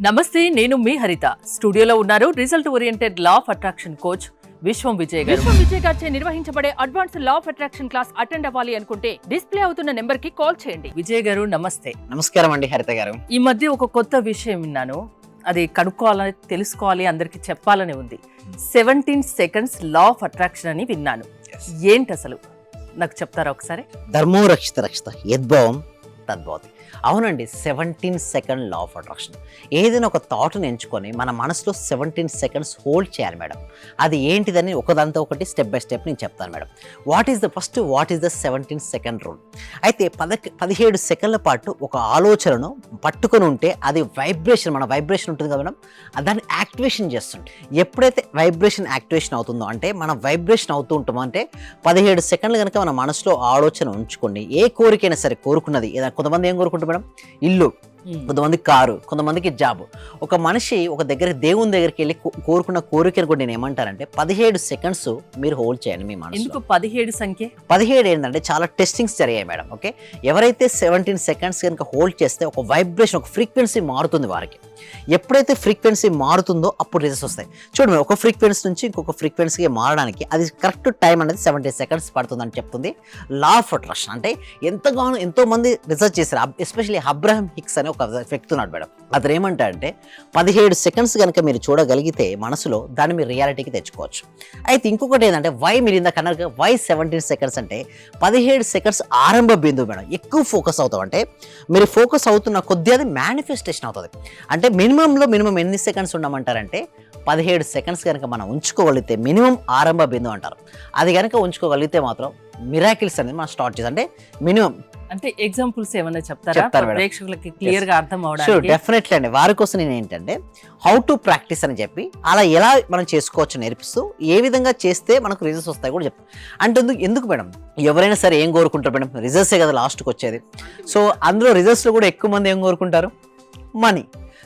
నమస్తే, నేను మీ హరిత. స్టూడియోలో ఉన్నారు result oriented law of attraction coach విశ్వం విజయ్ గారు. విశ్వం విజయ్ గారిచే నిర్వహించబడే advance law of attraction class attend అవ్వాలి అనుకుంటే డిస్ప్లే అవుతున్న నెంబర్ కి కాల్ చేయండి. విజయ్ గారు నమస్తే. నమస్కారం అండి హరిత గారు. ఈ మధ్య ఒక కొత్త విషయం విన్నాను, అది కనుక్కోవాలని తెలుసుకోవాలి, అందరికి చెప్పాలని ఉంది. 17 సెకండ్స్ లా ఆఫ్ అట్రాక్షన్ అని విన్నాను. ఏంటి అసలు నాకు చెప్తారా ఒకసారి? ధర్మో రక్షిత రక్షిత యద్భావం తద్భవతి. అవునండి, 17 సెకండ్ లా ఆఫ్ అట్రాక్షన్. ఏదైనా ఒక థాట్ని ఎంచుకొని మన మనసులో 17 సెకండ్స్ హోల్డ్ చేయాలి మేడం. అది ఏంటిదని ఒకదాంతో ఒకటి స్టెప్ బై స్టెప్ నేను చెప్తాను madam. What is the 17 second rule? అయితే 17 సెకండ్ల పాటు ఒక ఆలోచనను పట్టుకొని ఉంటే అది వైబ్రేషన్, మన వైబ్రేషన్ ఉంటుంది కదా మేడం, దాన్ని యాక్టివేషన్ చేస్తుంది. ఎప్పుడైతే వైబ్రేషన్ యాక్టివేషన్ అవుతుందో, అంటే మనం వైబ్రేషన్ అవుతూ ఉంటామో, అంటే 17 సెకండ్లు కనుక మన మనసులో ఆలోచన ఉంచుకోండి. ఏ కోరికైనా సరే కోరుకున్నది, కొంతమంది ఏం కోరుకుంటారు మేడం? ఇల్లు, కొంతమంది కారు, కొంతమందికి జాబ్. ఒక మనిషి ఒక దేవుని దగ్గరికి వెళ్ళి కోరుకున్న కోరికను కూడా నేను ఏమంటానంటే 17 సెకండ్స్ మీరు హోల్డ్ చేయండి మీ మనసు. ఎందుకు 17 సంఖ్య? 17 ఏంటంటే చాలా టెస్టింగ్స్ జరిగాయి మేడం. ఓకే, ఎవరైతే 17 సెకండ్స్ కనుక హోల్డ్ చేస్తే ఒక వైబ్రేషన్, ఒక ఫ్రీక్వెన్సీ మారుతుంది వారికి. ఎప్పుడైతే ఫ్రీక్వెన్సీ మారుతుందో అప్పుడు రిజల్ట్స్ వస్తాయి. చూడండి, ఒక ఫ్రీక్వెన్సీ నుంచి ఇంకొక ఫ్రీక్వెన్సీకి మారడానికి అది కరెక్ట్ టైం అనేది 17 సెకండ్స్ పడుతుందని చెప్తుంది లా ఆఫ్ అట్రాక్షన్. అంటే ఎంతో మంది రీసెర్చ్ చేశారు. ఎస్పెషల్లీ అబ్రహం హిక్స్ అనే ఒక వ్యక్తి ఉన్నాడు మేడం. అతను ఏమంటాడంటే 17 సెకండ్స్ కనుక మీరు చూడగలిగితే మనసులో దాన్ని మీరు రియాలిటీకి తెచ్చుకోవచ్చు. అయితే ఇంకొకటి ఏంటంటే మీరు ఇందాక అన్నారు, వై 17 సెకండ్స్ అంటే 17 సెకండ్స్ ఆరంభ బిందువు మేడం. ఎక్కువ ఫోకస్ అవుతాం అంటే మీరు ఫోకస్ అవుతున్న కొద్దీ అది మేనిఫెస్టేషన్ అవుతుంది. అంటే మినిమం ఎన్ని సెకండ్స్ ఉండమంటారంటే 17 సెకండ్స్ కనుక మనం ఉంచుకోగలిగితే మినిమం ఆరంభ బిందువు అంటారు. అది కనుక ఉంచుకోగలిగితే మాత్రం మిరాకిల్స్ అనేది మనం స్టార్ట్ చేస్తాం. అంటే మినిమం అంటే ఎగ్జాంపుల్స్ ఏమైనా చెప్తారా ప్రేక్షకులకి క్లియర్ గా అర్థం అవడానికి? డెఫినెట్లీ అండి. వారి కోసం నేను ఏంటంటే హౌ టు ప్రాక్టీస్ అని చెప్పి అలా ఎలా మనం చేసుకోవచ్చు నేర్పిస్తూ, ఏ విధంగా చేస్తే మనకు రిజల్ట్స్ వస్తాయి కూడా చెప్తాం. అంటే ఎందుకు మేడం, ఎవరైనా సరే ఏం కోరుకుంటారు మేడం? రిజల్ట్సే కదా లాస్ట్కి వచ్చేది. సో అందులో రిజల్ట్స్లో కూడా ఎక్కువ మంది ఏం కోరుకుంటారు? మనీ.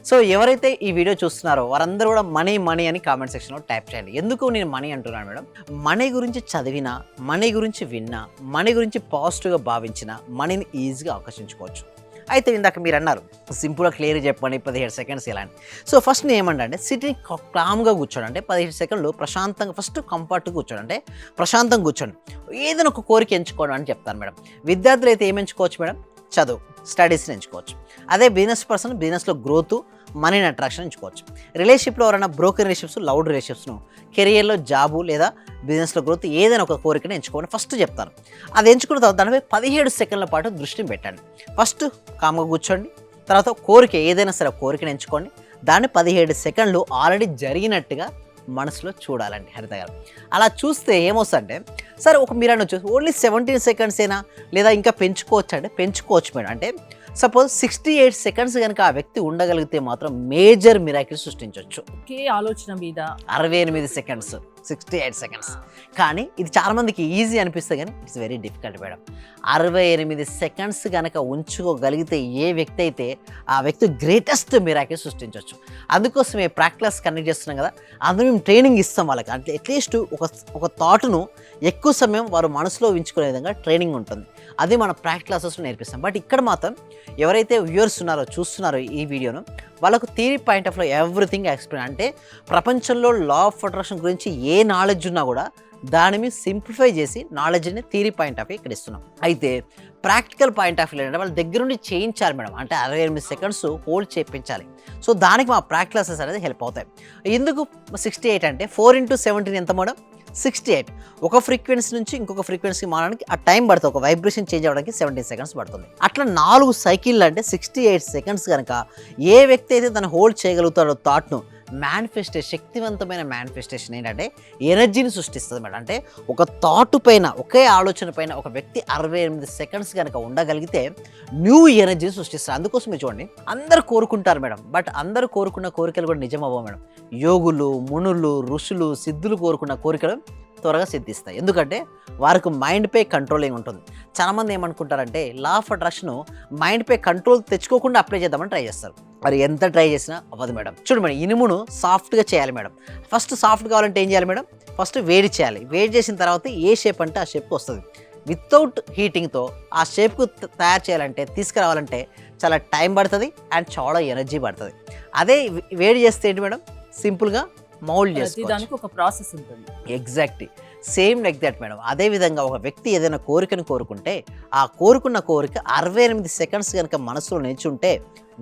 సో ఎవరైతే ఈ వీడియో చూస్తున్నారో వారందరూ కూడా మనీ అని కామెంట్ సెక్షన్లో టైప్ చేయండి. ఎందుకు నేను మనీ అంటున్నాను మేడం? మనీ గురించి చదివినా, మనీ గురించి విన్నా, మనీ గురించి పాజిటివ్గా భావించిన మనీని ఈజీగా ఆకర్షించుకోవచ్చు. అయితే ఇందాక మీరు అన్నారు సింపుల్గా క్లియర్గా చెప్పండి 17 సెకండ్స్ ఎలా అని. సో ఫస్ట్ నేను ఏమంటే సిట్టింగ్ కామ్గా కూర్చోండి. అంటే 17 సెకండ్లు ప్రశాంతంగా, ఫస్ట్ కంఫర్ట్గా కూర్చోండి. అంటే ప్రశాంతంగా కూర్చోండి, ఏదైనా ఒక కోరిక ఎంచుకోవడం అని చెప్తాను మేడం. విద్యార్థులు అయితే ఏం ఎంచుకోవచ్చు మేడం? చదువు, స్టడీస్ని ఎంచుకోవచ్చు. అదే బిజినెస్లో గ్రోత్, మనీని అట్రాక్షన్ ఎంచుకోవచ్చు. రిలేషన్షిప్లో ఎవరైనా బ్రోకన్ రిలేషన్షిప్స్, లౌడ్ రిలేషన్షిప్స్ను, కెరియర్లో జాబు లేదా బిజినెస్లో గ్రోత్, ఏదైనా ఒక కోరికను ఎంచుకోండి ఫస్ట్ చెప్తాను. అది ఎంచుకున్న తర్వాత దానిపై 17 సెకండ్ల పాటు దృష్టిని పెట్టండి. ఫస్ట్ కామ్గా కూర్చోండి, తర్వాత కోరిక ఏదైనా సరే కోరికను ఎంచుకోండి. దాన్ని 17 సెకండ్లు ఆల్రెడీ జరిగినట్టుగా మనసులో చూడాలండి హరిత గారు. అలా చూస్తే ఏమొస్తుందంటే, సరే మీరు అనొచ్చు ఓన్లీ 17 సెకండ్స్ అయినా లేదా ఇంకా పెంచుకోవచ్చు అంటే పెంచుకోవచ్చు మేడం. అంటే సపోజ్ 68 సెకండ్స్ కనుక ఆ వ్యక్తి ఉండగలిగితే మాత్రం మేజర్ మిరాకిల్ సృష్టించవచ్చు. ఒకే ఆలోచన మీద 68 సెకండ్స్, 68 సెకండ్స్. కానీ ఇది చాలా మందికి ఈజీ అనిపిస్తుంది, కానీ it's very difficult madam. 68 seconds కనుక ఉంచుకోగలిగితే ఏ వ్యక్తి అయితే ఆ వ్యక్తి గ్రేటెస్ట్ మిరాకిల్ సృష్టించవచ్చు. అందుకోసమే ప్రాక్టీస్ కండక్ట్ చేస్తున్నాం కదా, అందులో మేము ట్రైనింగ్ ఇస్తాం వాళ్ళకి. అంటే అట్లీస్ట్ ఒక థాట్ను ఎక్కువ సమయం వారు మనసులో ఉంచుకునే విధంగా ట్రైనింగ్ ఉంటుంది. అది మన ప్రాక్టీస్ క్లాసెస్లో నేర్పిస్తాం. బట్ ఇక్కడ మాత్రం ఎవరైతే వ్యూవర్స్ ఉన్నారో, చూస్తున్నారో ఈ వీడియోను, వాళ్ళకు థియరీ పాయింట్ ఆఫ్ లో ఎవ్రీథింగ్ ఎక్స్ప్లెయిన్. అంటే ప్రపంచంలో లా ఆఫ్ అట్రాక్షన్ గురించి ఏ నాలెడ్జ్ ఉన్నా కూడా దాని మీద సింప్లిఫై చేసి నాలెడ్జ్ని థియరీ పాయింట్ ఆఫ్ ఇక్కడ ఇస్తున్నాం. అయితే ప్రాక్టికల్ పాయింట్ ఆఫ్ వ్యూ అంటే వాళ్ళ దగ్గర నుండి చేయించాలి మేడం. అంటే 68 సెకండ్స్ హోల్డ్ చేయించాలి. సో దానికి మా ప్రాక్టీస్ క్లాసెస్ అనేది హెల్ప్ అవుతాయి. ఎందుకు 68 అంటే 4 into 17 ఎంత మేడం? 68. ఒక ఫ్రీక్వెన్సీ నుంచి ఇంకొక ఫ్రీక్వెన్సీ మారడానికి ఆ టైం పడుతుంది. ఒక వైబ్రేషన్ చేంజ్ అవ్వడానికి 17 సెకండ్స్ పడుతుంది. అట్లా 4 సైకిళ్ళు అంటే 68 సెకండ్స్ కనుక ఏ వ్యక్తి అయితే తను హోల్డ్ చేయగలుగుతాడో థాట్ను, శక్తివంతమైన మేనిఫెస్టేషన్ ఏంటంటే ఎనర్జీని సృష్టిస్తుంది మేడం. అంటే ఒక థాట్ పైన, ఒకే ఆలోచన పైన ఒక వ్యక్తి 68 సెకండ్స్ కనుక ఉండగలిగితే న్యూ ఎనర్జీని సృష్టిస్తారు. అందుకోసం మీరు చూడండి, అందరు కోరుకుంటారు మేడం, బట్ అందరూ కోరుకున్న కోరికలు కూడా నిజం అవ్వవు మేడం. యోగులు, మునులు, ఋషులు, సిద్ధులు కోరుకున్న కోరికలు త్వరగా సిద్ధిస్తాయి. ఎందుకంటే వారికి మైండ్పై కంట్రోలింగ్ ఉంటుంది. చాలామంది ఏమనుకుంటారంటే లా ఆఫ్ అట్రాక్షన్ మైండ్పై కంట్రోల్ తెచ్చుకోకుండా అప్లై చేద్దామని ట్రై చేస్తారు. మరి ఎంత ట్రై చేసినా అవ్వదు మేడం. చూడు మేడం, ఇనుమును సాఫ్ట్గా చేయాలి మేడం. ఫస్ట్ సాఫ్ట్ కావాలంటే ఏం చేయాలి మేడం? ఫస్ట్ వేడి చేయాలి. వేడి చేసిన తర్వాత ఏ షేప్ అంటే ఆ షేప్కి వస్తుంది. వితౌట్ హీటింగ్తో ఆ షేప్కు తయారు చేయాలంటే తీసుకురావాలంటే చాలా టైం పడుతుంది అండ్ చాలా ఎనర్జీ పడుతుంది. అదే వేడి చేస్తే ఏంటి మేడం, సింపుల్గా మౌల్డ్ చేసుకోవచ్చు. దానికి ఒక ప్రాసెస్ ఉంటుంది. Exactly same like that madam. అదేవిధంగా ఒక వ్యక్తి ఏదైనా కోరికను కోరుకుంటే ఆ కోరుకున్న కోరిక 68 సెకండ్స్ కనుక మనసులో నిల్చుంటే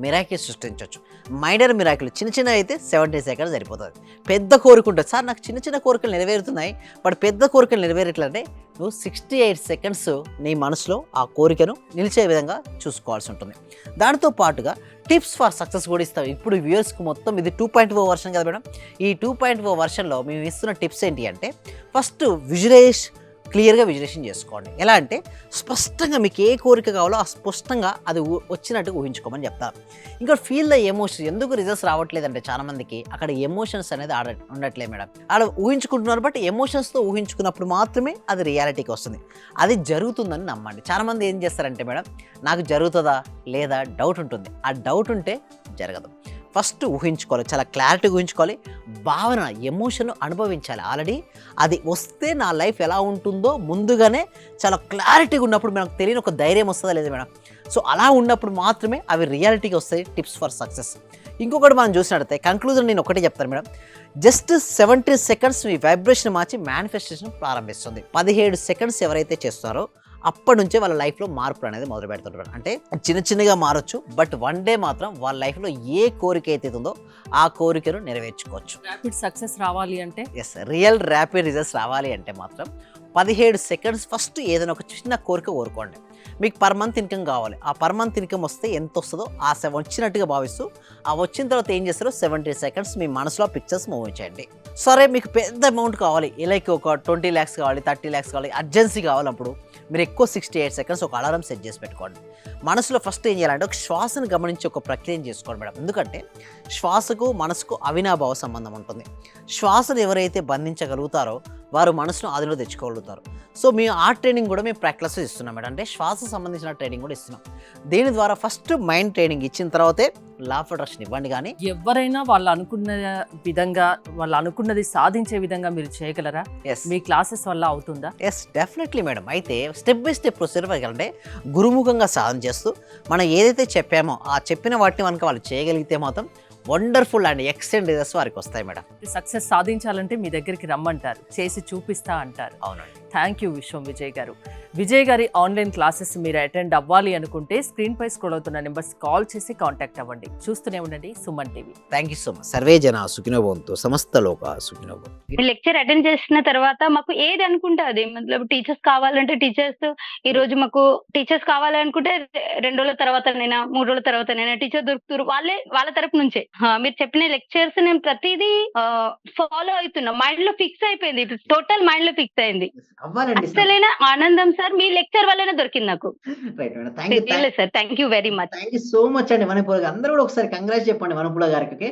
మిరాకిల్ సృష్టించవచ్చు. మైనర్ మిరాకిల్ చిన్న చిన్న అయితే 70 సెకండ్స్ సరిపోతుంది. పెద్ద కోరుకుంటే సార్ నాకు చిన్న చిన్న కోరికలు నెరవేరుతున్నాయి బట్ పెద్ద కోరికలు నెరవేరట్లంటే నువ్వు 68 సెకండ్స్ నీ మనసులో ఆ కోరికను నిలిచే విధంగా చూసుకోవాల్సి ఉంటుంది. దానితో పాటుగా టిప్స్ ఫర్ సక్సెస్ కూడా ఇస్తాం. ఇప్పుడు వ్యూయర్స్కి మొత్తం ఇది 2.0 వర్షన్ కదా మేడం. ఈ 2.0 వర్షన్లో మేము ఇస్తున్న టిప్స్ ఏంటి అంటే, ఫస్ట్ క్లియర్గా విజువలైజేషన్ చేసుకోండి. ఎలా అంటే స్పష్టంగా మీకు ఏ కోరిక కావాలో ఆ స్పష్టంగా అది వచ్చినట్టుగా ఊహించుకోమని చెప్తారు. ఇంకా ఫీల్ ద ఎమోషన్స్. ఎందుకు రిజల్ట్స్ రావట్లేదంటే చాలామందికి అక్కడ ఎమోషన్స్ అనేది ఉండట్లేదు మేడం. ఆడ ఊహించుకుంటున్నారు బట్ ఎమోషన్స్తో ఊహించుకున్నప్పుడు మాత్రమే అది రియాలిటీకి వస్తుంది. అది జరుగుతుందని నమ్మండి. చాలామంది ఏం చేస్తారంటే మేడం, నాకు జరుగుతుందా లేదా డౌట్ ఉంటుంది. ఆ డౌట్ ఉంటే జరగదు. ఫస్ట్ ఊహించుకోవాలి, చాలా క్లారిటీగా ఊహించుకోవాలి. భావన ఎమోషన్ అనుభవించాలి. ఆల్రెడీ అది వస్తే నా లైఫ్ ఎలా ఉంటుందో ముందుగానే చాలా క్లారిటీగా ఉన్నప్పుడు మనకు తెలియని ఒక ధైర్యం వస్తుందా లేదా మేడం. సో అలా ఉన్నప్పుడు మాత్రమే అవి రియాలిటీకి వస్తాయి టిప్స్ ఫర్ సక్సెస్. ఇంకొకటి మనం చూసినట్టయితే కంక్లూజన్ నేను ఒకటే చెప్తాను మేడం. జస్ట్ 70 సెకండ్స్ మీ వైబ్రేషన్ మార్చి మేనిఫెస్టేషన్ ప్రారంభిస్తుంది. 17 సెకండ్స్ ఎవరైతే చేస్తారో అప్పటి నుంచే వాళ్ళ లైఫ్లో మార్పులు అనేది మొదలు పెడుతుంటారు. అంటే చిన్నగా మారొచ్చు బట్ వన్ డే మాత్రం వాళ్ళ లైఫ్లో ఏ కోరిక అయితే ఉందో ఆ కోరికను నెరవేర్చుకోవచ్చు. ర్యాపిడ్ సక్సెస్ రావాలి అంటే, ఎస్, రియల్ ర్యాపిడ్ రిజల్ట్స్ రావాలి అంటే మాత్రం 17 సెకండ్స్ ఫస్ట్ ఏదైనా ఒక చిన్న కోరిక కోరుకోండి. మీకు పర్ మంత్ ఇన్కమ్ కావాలి. ఆ పర్ మంత్ ఇన్కమ్ వస్తే ఎంత వస్తుందో ఆ వచ్చినట్టుగా భావిస్తూ ఆ వచ్చిన తర్వాత ఏం చేస్తారో 70 సెకండ్స్ మీ మనసులో పిక్చర్స్ మూవ్ చేయండి. సరే మీకు పెద్ద అమౌంట్ కావాలి, లైక్ ఒక 20 lakhs కావాలి, 30 lakhs కావాలి, అర్జెన్సీ కావాలన్నప్పుడు మీరు ఎక్కువ 68 సెకండ్స్ ఒక అలారం సెట్ చేసి పెట్టుకోండి. మనసులో ఫస్ట్ ఏం చేయాలంటే ఒక శ్వాసను గమనించి ఒక ప్రక్రియను చేసుకోండి మేడం. ఎందుకంటే శ్వాసకు మనసుకు అవినాభావ సంబంధం ఉంటుంది. శ్వాసను ఎవరైతే బంధించగలుగుతారో వారు మనసును ఆదిలో తెచ్చుకోగలుగుతారు. సో మేము ఆ ట్రైనింగ్ కూడా మేము ప్రాక్టీస్ ఇస్తున్నాం మేడం. అంటే శ్వాస సంబంధించిన ట్రైనింగ్ కూడా ఇస్తున్నాం. దీని ద్వారా ఫస్ట్ మైండ్ ట్రైనింగ్ ఇచ్చిన తర్వాతే లా ఆఫ్ అట్రాక్షన్ ఇవ్వండి. కానీ ఎవరైనా వాళ్ళు అనుకున్న విధంగా, వాళ్ళు అనుకున్నది సాధించే విధంగా మీరు చేయగలరా? ఎస్, మీ క్లాసెస్ వల్ల అవుతుందా? Yes, definitely madam. అయితే స్టెప్ బై స్టెప్ ప్రొసీజర్ అంటే గురుముఖంగా సాధన చేస్తూ మనం ఏదైతే చెప్పామో ఆ చెప్పిన వాటిని మనకు వాళ్ళు చేయగలిగితే మాత్రం వండర్ఫుల్ అండ్ ఎక్సలెంట్ రిజల్ట్స్ వారికి వస్తాయి మేడం. సక్సెస్ సాధించాలంటే మీ దగ్గరికి రమ్మంటారు, చేసి చూపిస్తా అంటారు. అవునండి. థ్యాంక్ యూ విశ్వం విజయ్ గారు. విజయ్ గారి ఆన్లైన్ క్లాసెస్ మీరు అటెండ్ అవ్వాలి అనుకుంటే స్క్రీన్ పై స్క్రోల్ అవుతున్న నెంబర్స్ కాల్ చేసి కాంటాక్ట్ అవ్వండి. చూస్తూనే ఉండండి Suman TV. Thank you so much. Survey జన సుఖినో భవంతు, సమస్త లోక సుఖినో భవంతు. లెక్చర్ అటెండ్ చేసిన తర్వాత మాకు ఏది అనుకుంటే అది, మతలబ్ టీచర్స్ కావాలంటే టీచర్స్, ఈ రోజు మాకు టీచర్స్ కావాలనుకుంటే 2 రోజుల తర్వాతనైనా 3 రోజుల తర్వాతనైనా టీచర్ దొరుకుతారు. వాళ్ళ తరపు నుంచే మీరు చెప్పిన లెక్చర్స్ నేను ప్రతిదీ ఫాలో అవుతున్నా. మైండ్ లో ఫిక్స్ అయిపోయింది, టోటల్ మైండ్ లో ఫిక్స్ అయింది. అసలైన ఆనందం సార్ మీ లెక్చర్ వల్లనే దొరికింది నాకు. Sir thank you very much. Thank you so much అండి. వనపూల అందరూ కూడా ఒకసారి కంగ్రాట్స్ చెప్పండి వనపూల గారికి.